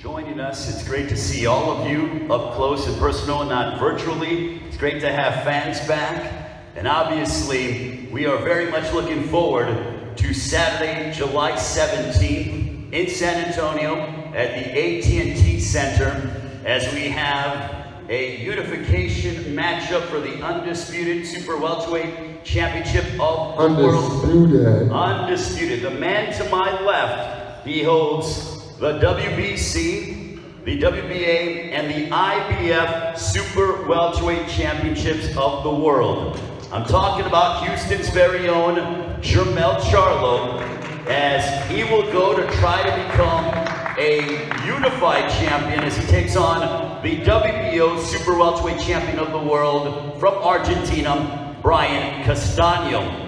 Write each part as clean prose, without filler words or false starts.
joining us. It's great to see all of you up close and personal and not virtually. It's great to have fans back. And obviously, we are very much looking forward to Saturday, July 17th in San Antonio at the AT&T Center as we have a unification matchup for the Undisputed Super Welterweight Championship of the world. Undisputed. The man to my left, he holds the WBC, the WBA, and the IBF Super Welterweight Championships of the world. I'm talking about Houston's very own Jermell Charlo, as he will go to try to become a unified champion as he takes on the WBO Super Welterweight Champion of the world from Argentina, Brian Castano.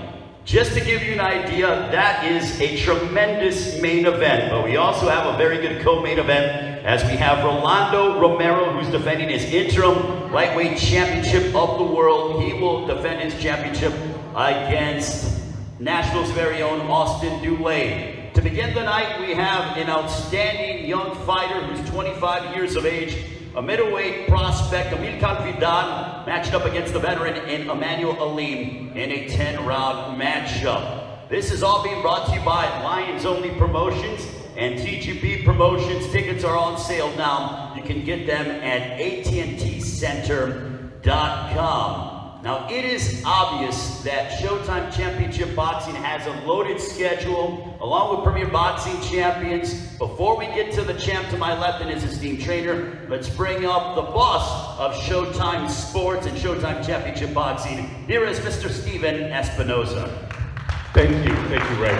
Just to give you an idea, that is a tremendous main event, but we also have a very good co-main event as we have Rolando Romero, who's defending his interim lightweight championship of the world. He will defend his championship against Nashville's very own Austin Dulé. To begin the night, we have an outstanding young fighter who's 25 years of age, a middleweight prospect, Amilcar Vidal, matched up against the veteran in Emmanuel Alim in a 10-round matchup. This is all being brought to you by Lions Only Promotions and TGP Promotions. Tickets are on sale now. You can get them at AT&TCenter.com. Now, it is obvious that Showtime Championship Boxing has a loaded schedule, along with Premier Boxing Champions. Before we get to the champ to my left and his esteemed trainer, let's bring up the boss of Showtime Sports and Showtime Championship Boxing. Here is Mr. Steven Espinoza. Thank you, Ray.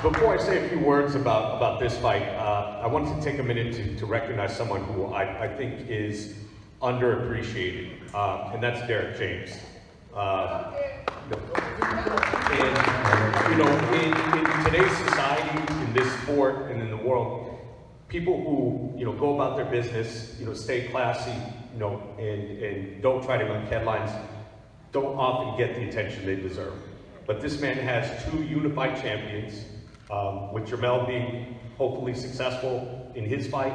Before I say a few words about this fight, I wanted to take a minute to recognize someone who I think is underappreciated, and that's Derek James. And, you know, in today's society, in this sport, and in the world, people who, you know, go about their business, you know, stay classy, you know, and don't try to make headlines, don't often get the attention they deserve. But this man has two unified champions, with Jermell being hopefully successful in his fight,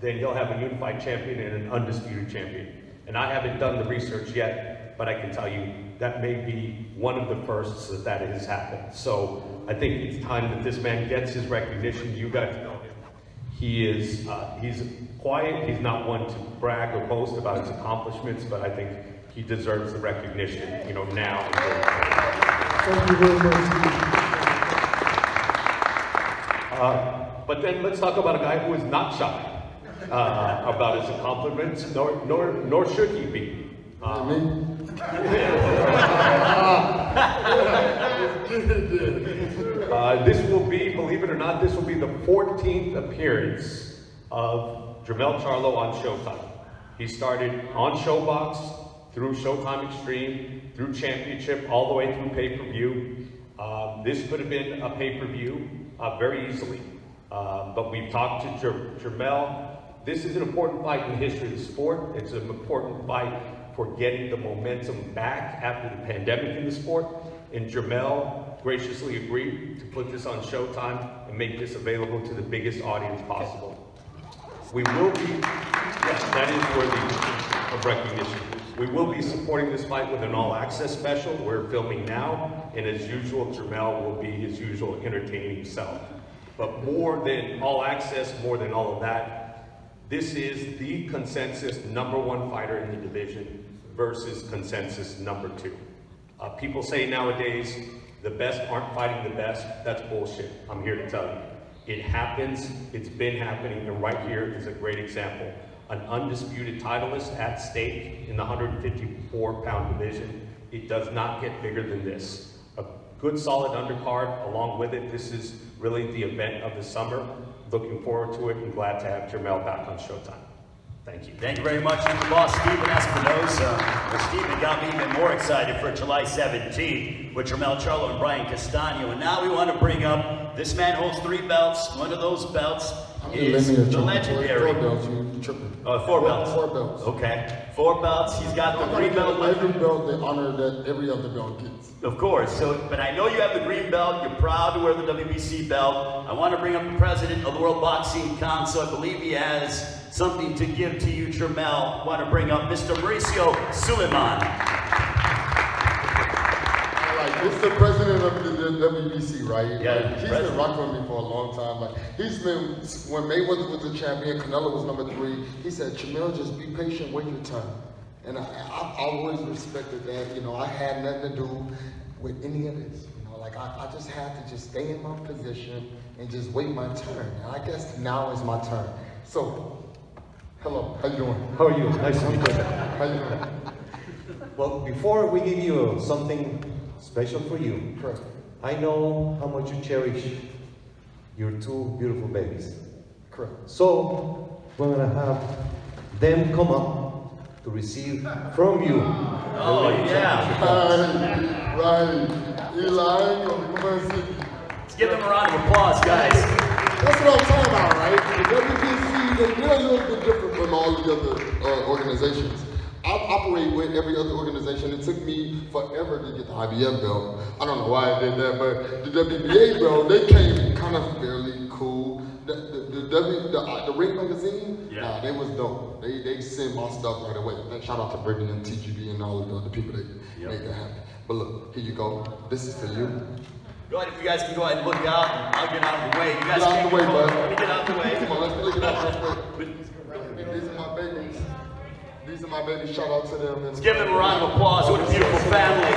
then he'll have a unified champion and an undisputed champion. And I haven't done the research yet, but I can tell you that may be one of the firsts that has happened. So I think it's time that this man gets his recognition. You got to know him. He's quiet, he's not one to brag or boast about his accomplishments, but I think he deserves the recognition, you know, now. Thank you very much. But then let's talk about a guy who is not shy about his accomplishments, nor should he be. This will be, believe it or not, this will be the 14th appearance of Jermell Charlo on Showtime. He started on Showbox, through Showtime Extreme, through Championship, all the way through pay-per-view. This could have been a pay-per-view very easily, but we've talked to Jermell. This is an important fight in the history of the sport. It's an important fight for getting the momentum back after the pandemic in the sport. And Jermell graciously agreed to put this on Showtime and make this available to the biggest audience possible. We will be, yes, that is worthy of recognition. We will be supporting this fight with an all-access special. We're filming now, and as usual, Jermell will be his usual entertaining self. But more than all access, more than all of that, this is the consensus #1 fighter in the division versus consensus #2. People say nowadays, the best aren't fighting the best. That's bullshit. I'm here to tell you. It happens, it's been happening, and right here is a great example. An undisputed titleist at stake in the 154-pound division. It does not get bigger than this. A good solid undercard along with it. This is really the event of the summer. Looking forward to it and glad to have Jermell back on Showtime. Thank you. Thank you very much. I'm the boss, Steven Espinoza. Well, Steven got me even more excited for July 17th with Jermell Charlo and Brian Castano. And now we want to bring up This man holds 3 belts. One of those belts I'm is linear the legendary. 4 belts, you tripping. 4 belts. 4 belts. Okay. 4 belts. He's got the green belt. Every belt, the honor that every other belt gets. Of course. So, but I know you have the green belt. You're proud to wear the WBC belt. I want to bring up the president of the World Boxing Council. I believe he has something to give to you, Jermell. I want to bring up Mr. Mauricio Suleiman. It's the president of the WBC, right? Yeah. Like, he's been rocking with me for a long time. Like he's been, when Mayweather was the champion, Canelo was number 3. He said, Jermell, just be patient, wait your turn. And I always respected that. You know, I had nothing to do with any of this. You know, like I just had to just stay in my position and just wait my turn. And I guess now is my turn. So, hello, how you doing? How are you? Nice to meet you. How you doing? Well, before we give you something special for you, Correct. I know how much you cherish your 2 beautiful babies. Correct. So, we're gonna have them come up to receive from you. Oh, yeah. Right. Eli, come on, see. Let's give him a round of applause, guys. That's what I'm talking about, right? The WBC, they're a little bit different from all the other organizations. I operate with every other organization. It took me forever to get the IBF belt. I don't know why I did that, but the WBA belt, they came kind of fairly cool. The Ring magazine, Yeah. nah, they was dope. They sent my stuff right away. And shout out to Brittany and TGB and all of the other people that made that happen. But look, here you go. This is for you. Go ahead, if you guys can go ahead and look out, and I'll get out of the way. You guys Get out can't the way, go- bud. Let me get out of the way. Come on, let's look it up real quick. These are my babies. These are my babies. Shout out to them. Let's give them a round of applause. What a beautiful family.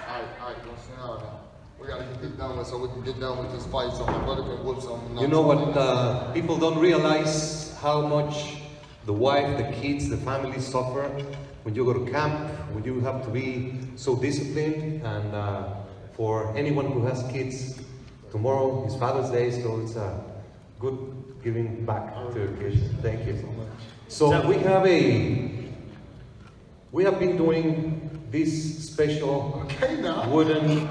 All right, let's sit down now. We gotta get this done with so we can get done with this fight so my brother can whoop some. You know what, people don't realize how much the wife, the kids, the family suffer when you go to camp, when you have to be so disciplined. And for anyone who has kids, tomorrow is Father's Day, so it's a good giving back to your kids. Thank you so much. So we have been doing this special Okay now. wooden.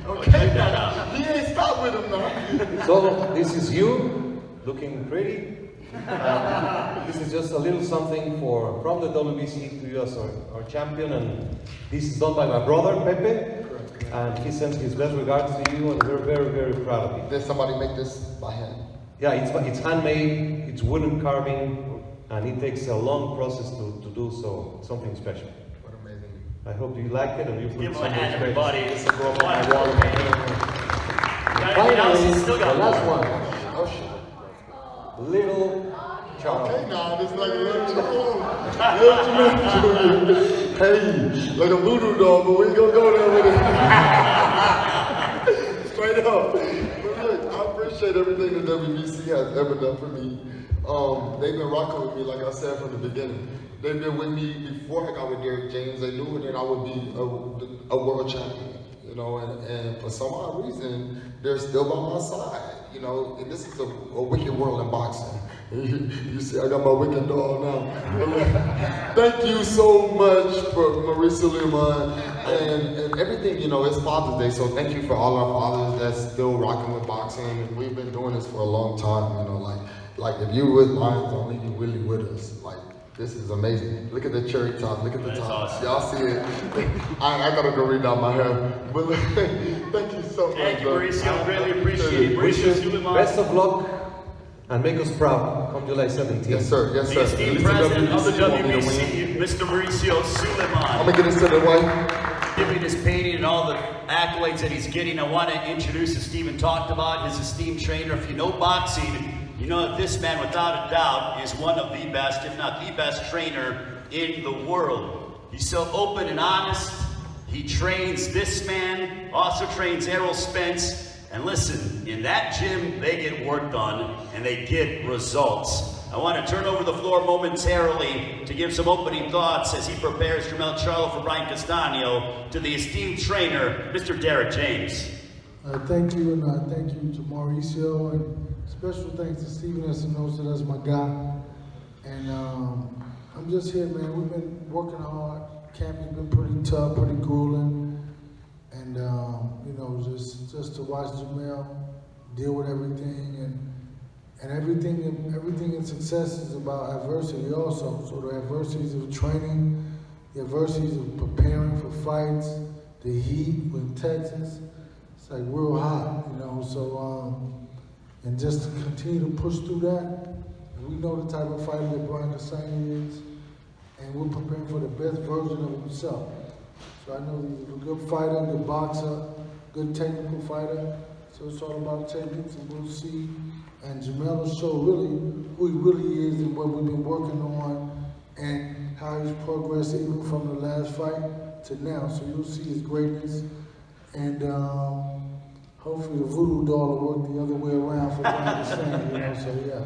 Okay now. He ain't stopped with him now. So this is you looking pretty. This is just a little something from the WBC to you as our champion, and this is done by my brother Pepe, and he sends his best regards to you, and we're very, very proud of you. Did somebody make this by hand? Yeah, it's handmade, it's wooden carving, and it takes a long process to do so. Something special. What amazing. I hope you like it, and you put Give him a something hand, special. everybody. This will go up on my Wonderful. wall. Finally, Still the got last one. one, Oh shit. little Charlo. Okay now, this like a little Junior. Hey, like a voodoo doll, but we ain't gonna go there with it. Straight up. But look, I appreciate everything the WBC has ever done for me. They've been rocking with me, like I said from the beginning. They've been with me before I got with Derek James. They knew that I would be a world champion, you know, and for some odd reason, they're still by my side, you know, and this is a wicked world in boxing. You see, I got my wicked doll now. Thank you so much for Mauricio Suleiman and everything, you know, it's Father's Day, so thank you for all our fathers that's still rocking with boxing, and we've been doing this for a long time, you know, like if you with Lions only, you really with us, like, this is amazing. Look at the cherry top, look at the That's top. awesome. Y'all see it? I gotta go read down my hair, but look, thank you so much. Thank you, bro. Mauricio. Really appreciate it. Wish Mauricio you Suleiman. best of luck and make us proud come July 17th. Yes, sir. Yes, The sir. esteemed At least president of the want me to win. WBC, Mr. Mauricio I'm Suleiman. gonna get this to the wife. Giving his painting and all the accolades that he's getting, I want to introduce, as Stephen talked about, his esteemed trainer. If you know boxing, you know that this man, without a doubt, is one of the best, if not the best trainer in the world. He's so open and honest. He trains this man, also trains Errol Spence. And listen, in that gym, they get work done and they get results. I want to turn over the floor momentarily to give some opening thoughts as he prepares Jermell Charlo for Brian Castano to the esteemed trainer, Mr. Derek James. Thank you, and thank you to Mauricio, and special thanks to Steven Espinosa, that's my guy. And I'm just here, man. We've been working hard. Camp has been pretty tough, pretty grueling. And and you know, just to watch Jermell deal with everything, and everything in success is about adversity also. So the adversities of training, the adversities of preparing for fights, the heat with Texas, it's like real hot, you know. So and just to continue to push through that. We know the type of fighter that Brian Castano is, and we're preparing for the best version of himself. So I know he's a good fighter, good boxer, good technical fighter. So it's all about techniques, and we'll see. And Jermell will show really who he really is and what we've been working on, and how he's progressed even from the last fight to now. So you'll see his greatness, and hopefully the voodoo doll will work the other way around for Brian Castano, you know. So yeah.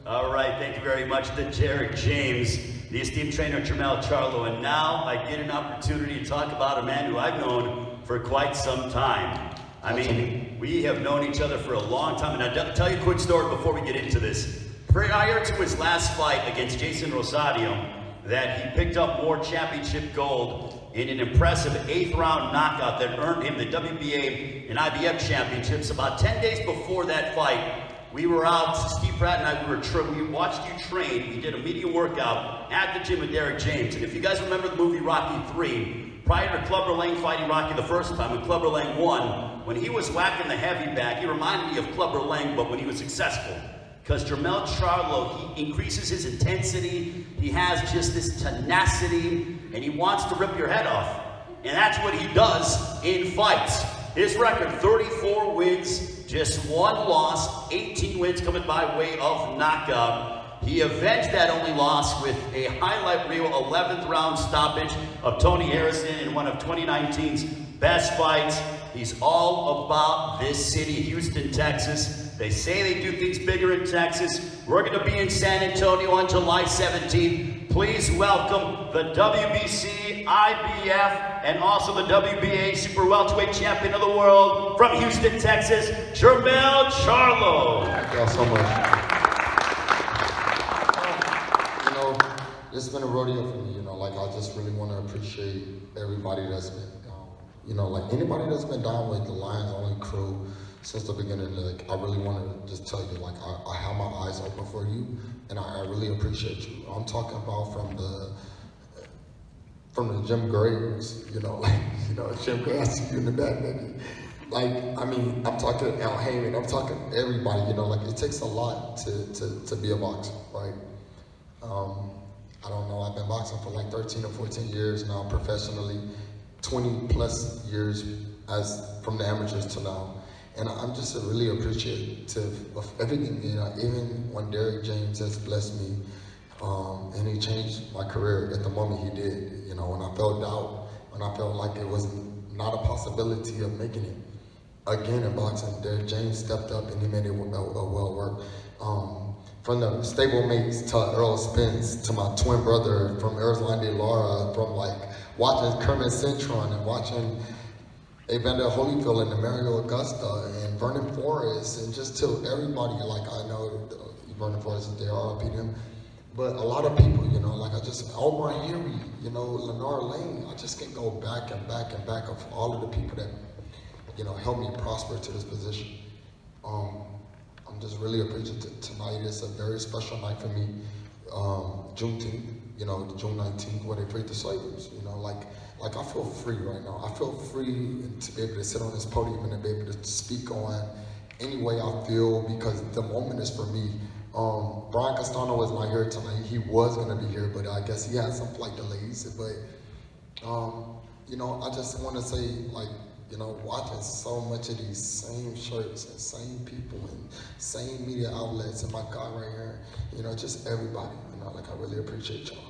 All right, thank you very much to Derek James, the esteemed trainer Jermell Charlo. And now I get an opportunity to talk about a man who I've known for quite some time. I mean, we have known each other for a long time. And I'll tell you a quick story before we get into this. Prior to his last fight against Jason Rosario, that he picked up more championship gold in an impressive 8th round knockout that earned him the WBA and IBF championships. About 10 days before that fight, we were out, Steve Pratt and I, we watched you train. We did a media workout at the gym with Derek James. And if you guys remember the movie Rocky III, prior to Clubber Lang fighting Rocky the first time, when Clubber Lang won, when he was whacking the heavy bag, he reminded me of Clubber Lang, but when he was successful. Because Jermell Charlo, he increases his intensity, he has just this tenacity, and he wants to rip your head off. And that's what he does in fights. His record, 34 wins, just 1 loss, 18 wins coming by way of knockout. He avenged that only loss with a highlight reel 11th round stoppage of Tony Harrison in one of 2019's best fights. He's all about this city, Houston, Texas. They say they do things bigger in Texas. We're going to be in San Antonio on July 17th. Please welcome the WBC, IBF, and also the WBA Super Welterweight Champion of the World from Houston, Texas, Jermell Charlo. Thank y'all so much. You know, it's been a rodeo for me, you know, like I just really want to appreciate everybody that's been, you know, like anybody that's been down with the Lions Only crew since the beginning. Like, I really want to just tell you, like, I have my eyes open for you, and I really appreciate you. I'm talking about from the Jim Graves, you know, like, you know, Jim Graves, you in the back, baby. Like, I mean, I'm talking Al Heyman, I'm talking everybody, you know, like, it takes a lot to be a boxer, right? I don't know, I've been boxing for like 13 or 14 years now professionally, 20 plus years from the amateurs to now. And I'm just really appreciative of everything, you know, even when Derek James has blessed me, and he changed my career at the moment he did, you know, when I felt doubt, when I felt like it was not a possibility of making it. Again in boxing, Derek James stepped up and he made it well work. From the stablemates to Earl Spence, to my twin brother, from Erzlande Lara, from like watching Kermit Cintron and watching Evander Holyfield and Mario Augusta and Vernon Forrest, and just to everybody, like I know Vernon Forrest is there, RIP him, but a lot of people, you know, like Omar Henry, you know, Lenore Lane, I just can go back and back and back of all of the people that, you know, helped me prosper to this position. I'm just really appreciative. Tonight is a very special night for me. Juneteenth, you know, June 19th, where they freed the slaves, you know, like I feel free right now. I feel free to be able to sit on this podium and to be able to speak on any way I feel, because the moment is for me. Brian Castano was not here tonight. He was gonna be here, but I guess he had some flight delays. But, you know, I just wanna say, like, you know, watching so much of these same shirts and same people and same media outlets, and my guy right here, you know, just everybody, you know, like I really appreciate y'all.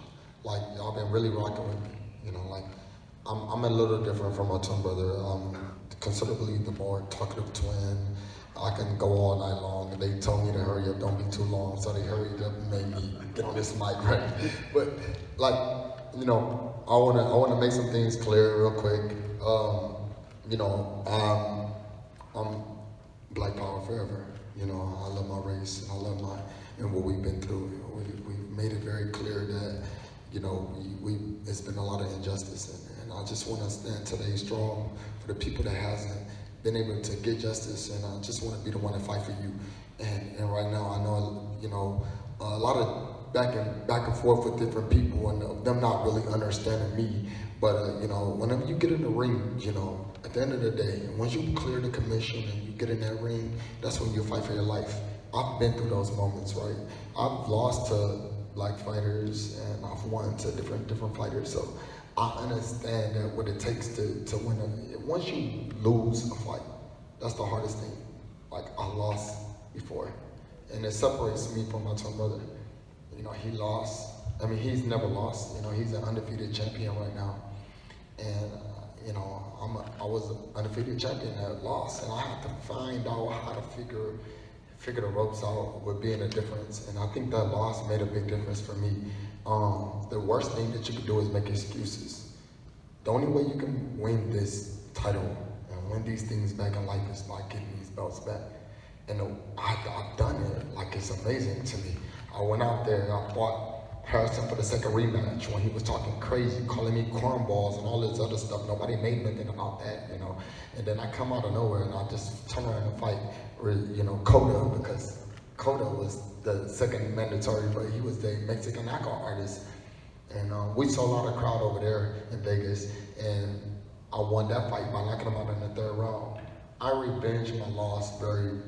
Like, y'all been really rocking with me, you know, like, I'm a little different from my twin brother. Considerably the more talkative twin. I can go all night long. They told me to hurry up, don't be too long, so they hurried up and made me get on this mic, right? But like, you know, I wanna make some things clear real quick. You know, I'm Black Power forever. You know, I love my race, I love and what we've been through. We've made it very clear that, you know, it's been a lot of injustice, and I just want to stand today strong for the people that hasn't been able to get justice, and I just want to be the one to fight for you. And right now, I know, you know, a lot of back and forth with different people, and them not really understanding me. But you know, whenever you get in the ring, you know, at the end of the day, once you clear the commission and you get in that ring, that's when you fight for your life. I've been through those moments, right? I've lost to black fighters, and I've won to different fighters. So I understand that what it takes to win. Once you lose a fight, that's the hardest thing. Like, I lost before, and it separates me from my twin brother. You know, he lost. I mean, he's never lost. You know, he's an undefeated champion right now, and you know, I was an undefeated champion that lost, and I had to find out how to figure the ropes out with being a difference. And I think that loss made a big difference for me. The worst thing that you can do is make excuses. The only way you can win this title and win these things back in life is by getting these belts back. And I've done it. Like, it's amazing to me. I went out there, I fought Harrison for the second rematch when he was talking crazy, calling me cornballs and all this other stuff. Nobody made nothing about that, you know. And then I come out of nowhere and I just turn around and fight, you know, Coda, because Coda was the second mandatory, but he was the Mexican knockout artist. And we saw a lot of crowd over there in Vegas, and I won that fight by knocking him out in the third round. I revenged my loss very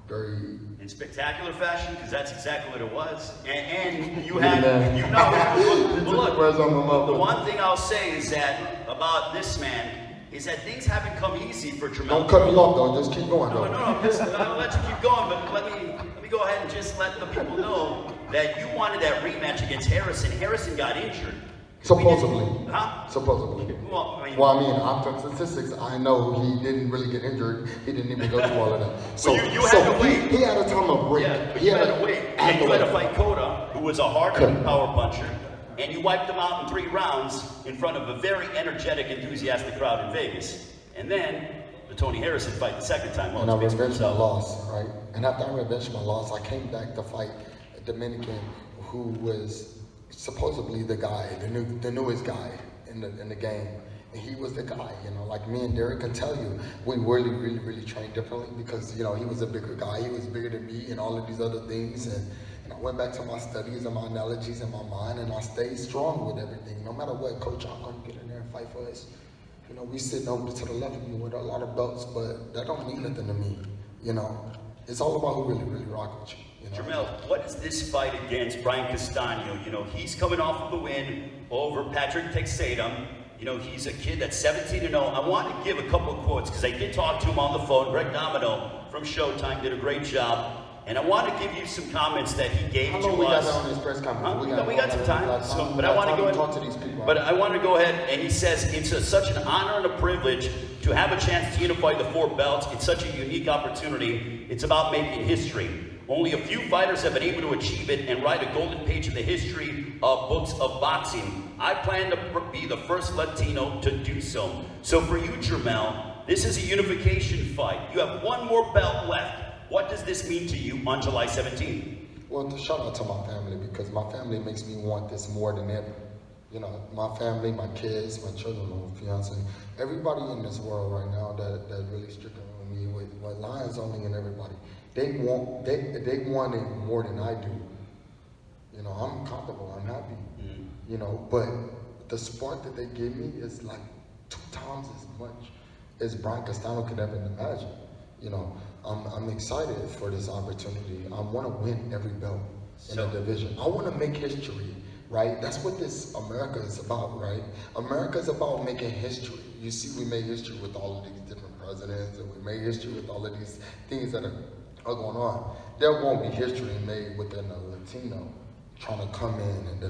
in spectacular fashion, because that's exactly what it was. And you have, you know, look, the one thing I'll say is that about this man is that things haven't come easy for Jermell. Don't cut me off though, just keep going though. No, I'll let you keep going, but let me go ahead and just let the people know that you wanted that rematch against Harrison. Harrison got injured. Supposedly. Huh? Supposedly. Well, I mean, after statistics, I know he didn't really get injured. He didn't even go through all of that. So, you had to wait. He had a time of break. Yeah, but you had to wait. And you had to fight Coda, who was a hard-hitting power puncher, and you wiped him out in 3 rounds in front of a very energetic, enthusiastic crowd in Vegas. And then the Tony Harrison fight the second time. And I revenged my loss, right? And after I revenged my loss, I came back to fight a Dominican who was supposedly the guy, the newest guy in the game. And he was the guy, you know, like me and Derek can tell you, we really trained differently because, you know, he was a bigger guy, he was bigger than me and all of these other things. And I went back to my studies and my analogies in my mind, and I stayed strong with everything. No matter what, coach, I'm gonna get in there and fight for us. You know, we sitting over to the left of you with a lot of belts, but that don't mean nothing to me, you know. It's all about who really rock with you. You know? Jermell, what is this fight against Brian Castano? You know, he's coming off of the win over Patrick Teixeira. You know, he's a kid that's 17-0. I want to give a couple of quotes because I did talk to him on the phone. Greg Domino from Showtime did a great job. And I want to give you some comments that he gave to us. How long we got on this press conference? We got some time. But I want to go ahead. Talk to these people. But I want to go ahead, and he says it's such an honor and a privilege to have a chance to unify the 4 belts. It's such a unique opportunity. It's about making history. Only a few fighters have been able to achieve it and write a golden page in the history of books of boxing. I plan to be the first Latino to do so. So for you, Jermell, this is a unification fight. You have 1 more belt left. What does this mean to you on July 17th? Well, to shout out to my family, because my family makes me want this more than ever. You know, my family, my kids, my children, my fiance, everybody in this world right now that really stricken with me, with Lions Only and everybody. They want it more than I do. You know, I'm comfortable, I'm happy. You know, but the spark that they give me is like 2 times as much as Brian Castano could ever imagine. You know, I'm excited for this opportunity. I want to win every belt in the division. I want to make history, right? That's what this America is about, right? America is about making history. You see, we made history with all of these different presidents, and we made history with all of these things that are going on. There won't be history made within a Latino trying to come in and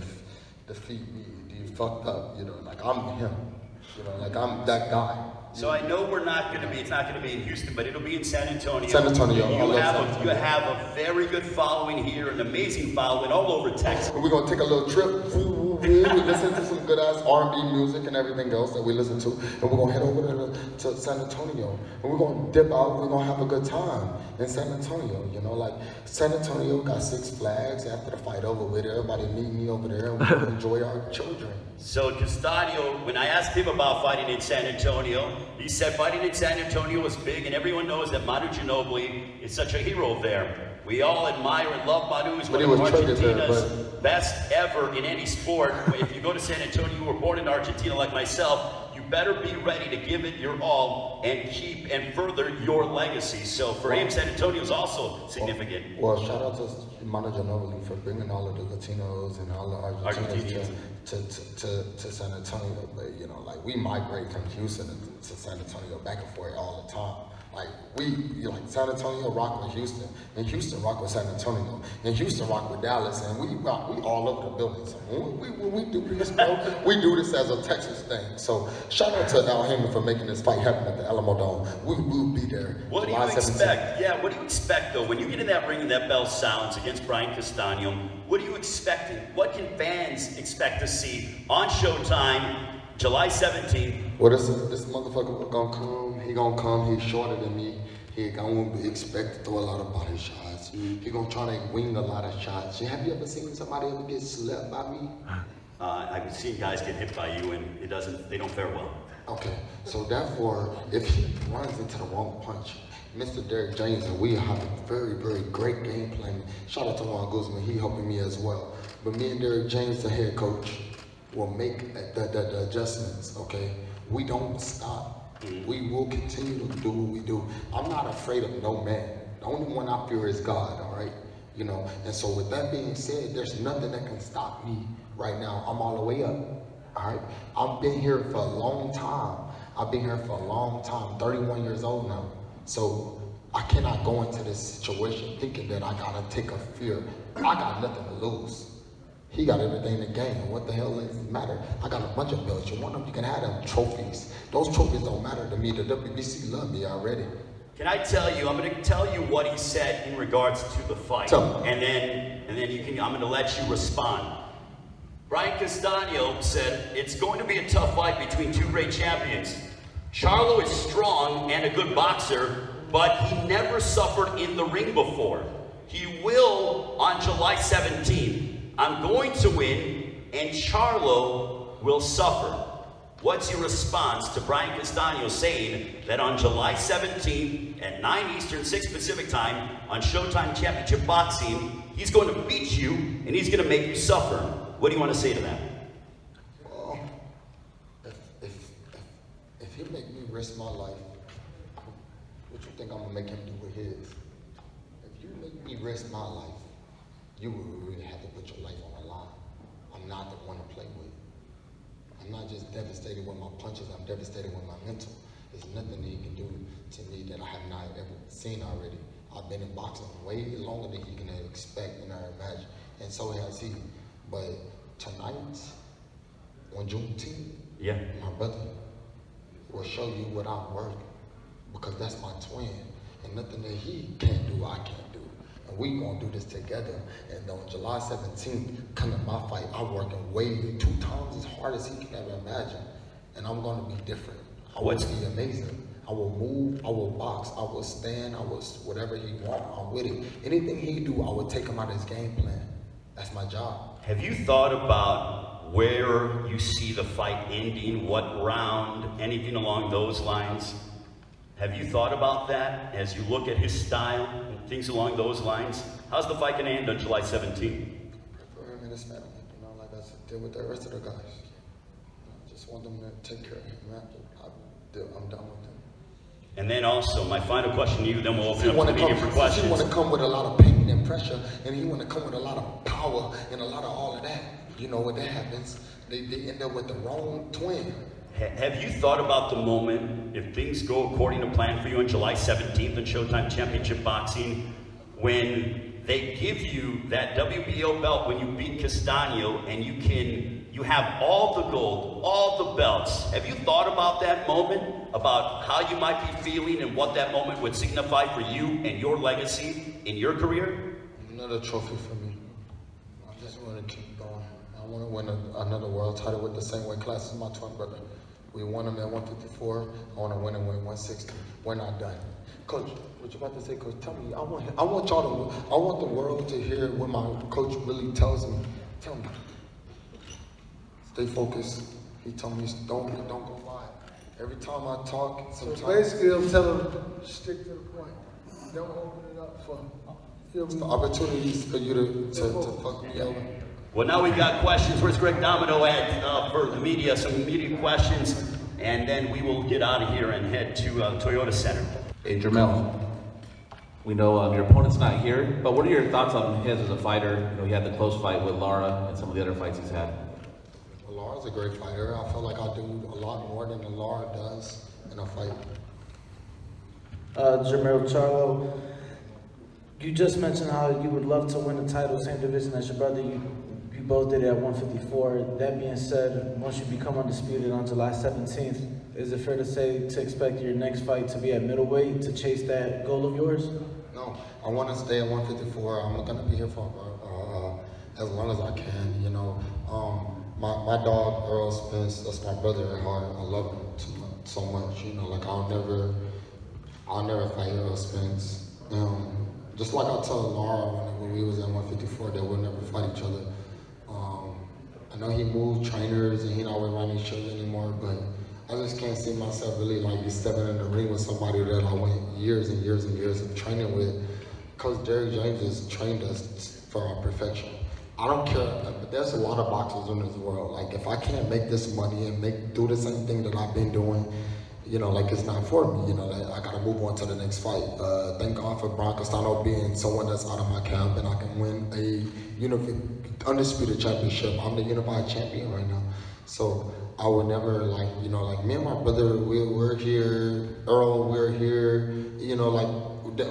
defeat me. You fucked up, you know, like I'm him, you know, like I'm that guy. So I know it's not going to be in Houston, but it'll be in San Antonio. San Antonio. You have a very good following here, an amazing following all over Texas. We're going to take a little trip. We listen to some good ass R&B music and everything else that we listen to, and we're gonna head over to San Antonio, and we're gonna dip out. We're gonna have a good time in San Antonio. You know, like San Antonio got 6 Flags. After the fight over with, everybody meet me over there, and we can enjoy our children. So Castano, when I asked him about fighting in San Antonio, he said fighting in San Antonio was big, and everyone knows that Manu Ginobili is such a hero there. We all admire and love Manu. He's one of Argentina's best ever in any sport. If you go to San Antonio, you were born in Argentina like myself, you better be ready to give it your all and keep and further your legacy. So for him, San Antonio is also significant. Well, shout out to Manu Ginobili for bringing all of the Latinos and all the Argentinians to San Antonio. But, you know, like we migrate from Houston to San Antonio back and forth all the time. Like San Antonio rock with Houston, and Houston rock with San Antonio, and Houston rock with Dallas, and we all over the building. So when we do this, bro, we do this as a Texas thing. So shout out to Al Heyman for making this fight happen at the Alamo Dome. We will be there. What do you expect? Yeah, what do you expect though when you get in that ring and that bell sounds against Brian Castano? What are you expecting? What can fans expect to see on Showtime, July 17th? Well, this motherfucker gonna come. He gonna come. He's shorter than me. He gonna expect to throw a lot of body shots. He gonna try to wing a lot of shots. Have you ever seen somebody ever get slapped by me? I've seen guys get hit by you, and they don't fare well. Okay, so therefore, if he runs into the wrong punch, Mr. Derek James and we have a very, very great game plan. Shout out to Juan Guzman. He helping me as well. But me and Derek James, the head coach, will make the adjustments. Okay, we don't stop. We will continue to do what we do. I'm not afraid of no man. The only one I fear is God, all right? You know, and so with that being said, there's nothing that can stop me right now. I'm all the way up, all right? I've been here for a long time. I've been here for a long time, 31 years old now. So I cannot go into this situation thinking that I gotta take a fear. I got nothing to lose. He got everything to gain. What the hell does it matter? I got a bunch of belts. You want them, you can have them trophies. Those trophies don't matter to me. The WBC love me already. Can I tell you? I'm going to tell you what he said in regards to the fight, and then you can. I'm going to let you respond. Brian Castano said it's going to be a tough fight between two great champions. Charlo is strong and a good boxer, but he never suffered in the ring before. He will on July 17th. I'm going to win, and Charlo will suffer. What's your response to Brian Castano saying that on July 17th at 9 Eastern, 6 Pacific time on Showtime Championship Boxing, he's going to beat you and he's going to make you suffer? What do you want to say to that? Well, if he make me risk my life, what you think I'm gonna make him do with his? If you make me risk my life, you will really have to put your life on the line. I'm not the one to play with. I'm not just devastated with my punches, I'm devastated with my mental. There's nothing that he can do to me that I have not ever seen already. I've been in boxing way longer than he can expect and imagine, and so has he. But tonight, on Juneteenth, my brother will show you what I'm worth, because that's my twin, and nothing that he can't do, I can't do. And we gonna do this together. And on July 17th, coming my fight, I'm working way 2 times as hard as he can ever imagine. And I'm gonna be different. I will be amazing. I will move, I will box, I will stand, I will, whatever he want, I'm with it. Anything he do, I will take him out of his game plan. That's my job. Have you thought about where you see the fight ending, what round, anything along those lines? Have you thought about that as you look at his style and things along those lines? How's the fight going to end on July 17th? For him and his family, you know, like I said, deal with the rest of the guys. I just want them to take care of him. I'm done with them. And then also, my final question to you, then we'll open up to media for questions. He want to come with a lot of pain and pressure, and he want to come with a lot of power and a lot of all of that. You know what that happens? They end up with the wrong twin. Have you thought about the moment, if things go according to plan for you on July 17th in Showtime Championship Boxing, when they give you that WBO belt when you beat Castano and you have all the gold, all the belts. Have you thought about that moment, about how you might be feeling and what that moment would signify for you and your legacy in your career? Another trophy for me. I just want to keep going. I want to win another world title with the same weight class as my twin brother. We won him at 154. I want to win him at 160. We're not done. Coach, what you about to say, Coach? Tell me. I want the world to hear what my coach really tells me. Tell me. Stay focused. He told me don't go wide. Every time I talk, sometimes. So basically, I'm telling him, stick to the point. Don't open it up for the opportunities for you to fuck me over. Well, now we got questions. Where's Greg Domino at for the media? Some media questions, and then we will get out of here and head to Toyota Center. Hey, Jermell, we know your opponent's not here, but what are your thoughts on him as a fighter? You know, he had the close fight with Lara and some of the other fights he's had. Well, Lara's a great fighter. I feel like I do a lot more than Lara does in a fight. Jermell Charlo, you just mentioned how you would love to win the title, same division as your brother. You both did it at 154. That being said, once you become undisputed on July 17th, is it fair to say to expect your next fight to be at middleweight to chase that goal of yours? No, I want to stay at 154. I'm going to be here for as long as I can. You know, my dog Earl Spence, that's my brother at heart. I love him so much. You know, like I'll never fight Earl Spence. Just like I told Lara when we was at 154 that we'll never fight each other. I know he moved trainers and he not with running shows anymore, but I just can't see myself really like be stepping in the ring with somebody that I went years and years and years of training with. Coach Derrick James has trained us for our perfection. I don't care, but there's a lot of boxers in this world. Like if I can't make this money and do the same thing that I've been doing, you know, like it's not for me, you know, like I gotta move on to the next fight. Thank God for Brian Castano being someone that's out of my camp and I can win a undisputed championship. I'm the unified champion right now. So I would never like, you know, like me and my brother, we're here, Earl, we're here, you know, like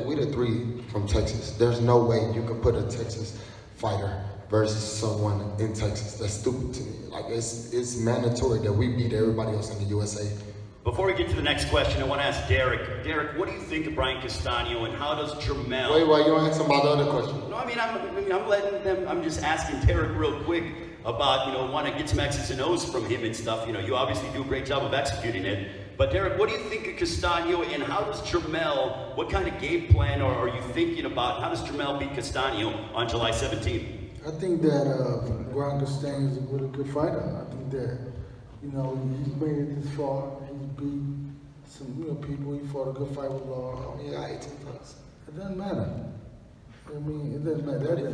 we the three from Texas. There's no way you could put a Texas fighter versus someone in Texas. That's stupid to me. Like it's mandatory that we beat everybody else in the USA. Before we get to the next question, I want to ask Derek. Derek, what do you think of Brian Castano and how does Jermell... Wait, you don't answer my other question. No, I'm letting them, I'm just asking Derek real quick about, you know, want to get some X's and O's from him and stuff. You know, you obviously do a great job of executing it. But Derek, what do you think of Castano and how does Jermell, what kind of game plan are you thinking about? How does Jermell beat Castano on July 17th? I think that Brian Castano is a really good fighter. I think that, you know, he's made it this far. He's beat some, you know, people. He fought a good fight with Lara. He got 18 fights. It doesn't matter. I mean, it doesn't matter.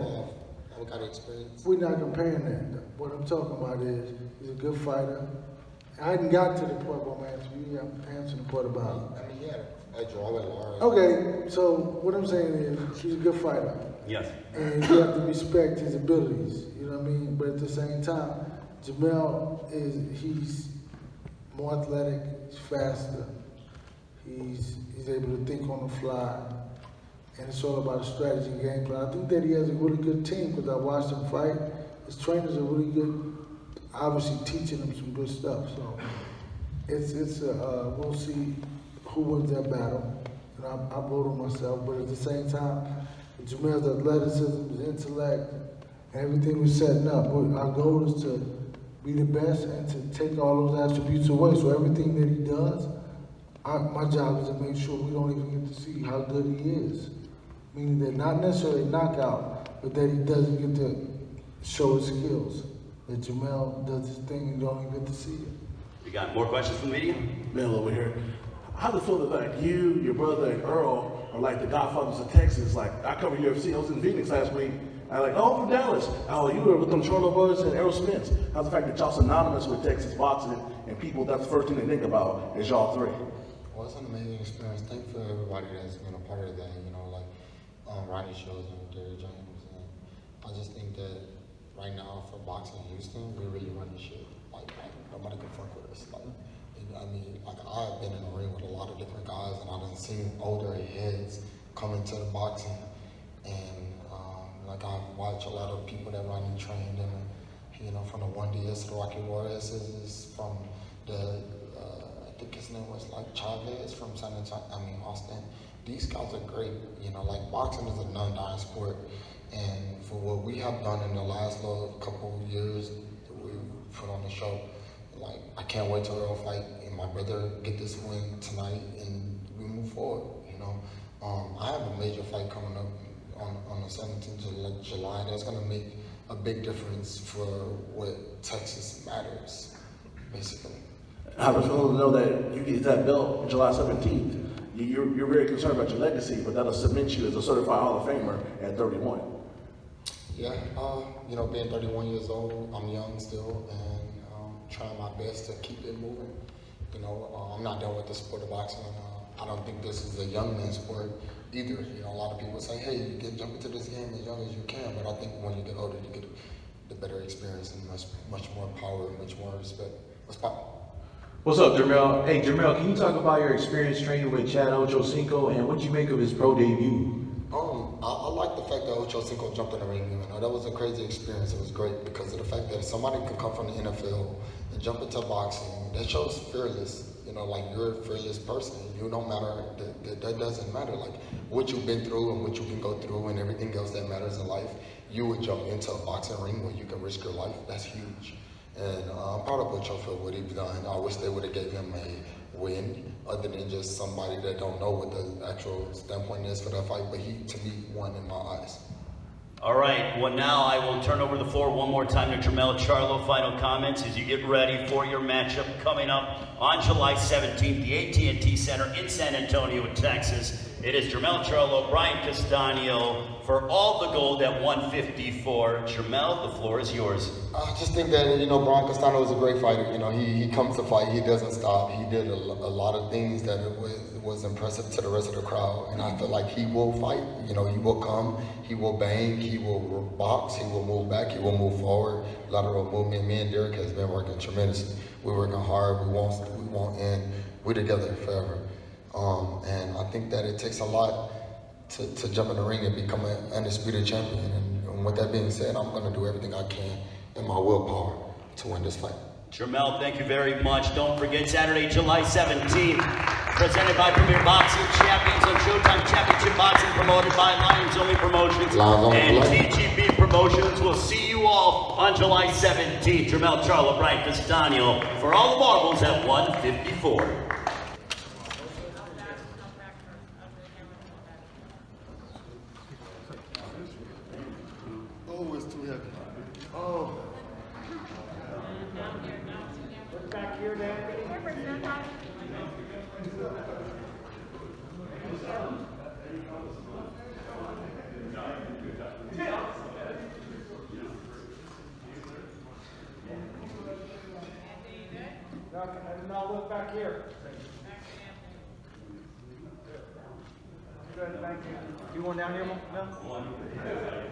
I got experience. We're not comparing that. What I'm talking about is he's a good fighter. I hadn't got to the point where I'm answering the part about. I mean, he had a draw with Lara. Okay, so what I'm saying is he's a good fighter. Yes. And you have to respect his abilities. You know what I mean? But at the same time, Jermell he's more athletic, he's faster, he's able to think on the fly, and it's all about a strategy and game plan. I think that he has a really good team because I watched him fight. His trainers are really good, obviously teaching him some good stuff. So we'll see who wins that battle. And I vote on myself, but at the same time, Jermell's athleticism, his intellect, and everything we're setting up. Our goal is to be the best and to take all those attributes away. So everything that he does, my job is to make sure we don't even get to see how good he is. Meaning that not necessarily knockout, but that he doesn't get to show his skills. That Jermell does his thing and you don't even get to see it. You got more questions from the media? Mel over here. How does it feel that like you, your brother, and Earl are like the godfathers of Texas? Like I covered UFC, I was in Phoenix last week. I like, oh, I'm from Dallas. Oh, you were with them Charlo brothers and Errol Spence. How's the fact that y'all synonymous with Texas boxing and people, that's the first thing they think about is y'all three? Well, it's an amazing experience. Thank you for everybody that's been a part of that, you know, like Ronnie shows and Derrick James. And I just think that right now for boxing in Houston, we're really running shit. Like nobody can fuck with us. Like, I mean, like I've been in the ring with a lot of different guys and I've seen older heads come into the boxing and like I've watched a lot of people that Ronnie trained and you know, from the 1DS to the Rocky Warriors is from the I think his name was like Chavez from San Antonio, Austin. These guys are great, you know, like boxing is a non-dying sport. And for what we have done in the last couple of years, we put on the show. Like, I can't wait till Earl fight and my brother get this win tonight and we move forward, you know. I have a major fight coming up on the 17th of July. That's gonna make a big difference for what Texas matters, basically. How does it feel to know that you get that belt July 17th? You're very concerned about your legacy, but that'll cement you as a certified Hall of Famer at 31. Yeah, you know, being 31 years old, I'm young still, and trying my best to keep it moving. You know, I'm not done with the sport of boxing. I don't think this is a young man's sport either. You know, a lot of people say, hey, you can jump into this game as young as you can, but I think when you get older, you get the better experience and much more power and much more respect. What's pop? What's up, Jermell? Hey, Jermell, can you talk about your experience training with Chad Ochocinco and what you make of his pro debut? I like the fact that Ochocinco jumped in the ring. You know, that was a crazy experience. It was great because of the fact that somebody can come from the NFL and jump into boxing. That shows fearless. You know, like you're a fearless person. You don't matter. That doesn't matter. Like what you've been through and what you can go through and everything else that matters in life. You would jump into a boxing ring where you can risk your life. That's huge. And I'm proud of Ocho for what he's done. I wish they would have gave him a win other than just somebody that don't know what the actual standpoint is for that fight, but he, to me, won in my eyes. All right, well now I will turn over the floor one more time to Jermell Charlo. Final comments as you get ready for your matchup coming up on July 17th, the AT&T Center in San Antonio, Texas. It is Jermell Charlo, Brian Castano for all the gold at 154. Jermell, the floor is yours. I just think that, you know, Brian Castano is a great fighter. You know, he comes to fight, he doesn't stop. He did a lot of things that was impressive to the rest of the crowd. And I feel like he will fight. You know, he will come, he will bang, he will box, he will move back, he will move forward. Lateral movement. Me and Derek has been working tremendously. We're working hard. We won't end. We're together forever. And I think that it takes a lot to jump in the ring and become an undisputed champion. And with that being said, I'm going to do everything I can in my willpower to win this fight. Jermell, thank you very much. Don't forget Saturday, July 17th, presented by Premier Boxing Champions on Showtime Championship Boxing, promoted by Lions Only Promotions and TGB Promotions. We'll see you all on July 17th. Jermell Charlo, Brian Castano for all the marbles at 154. Oh, it's too heavy. Oh. Back here, man. Now look back here. Good, thank you. You going down here, Mel? Yeah, one more time.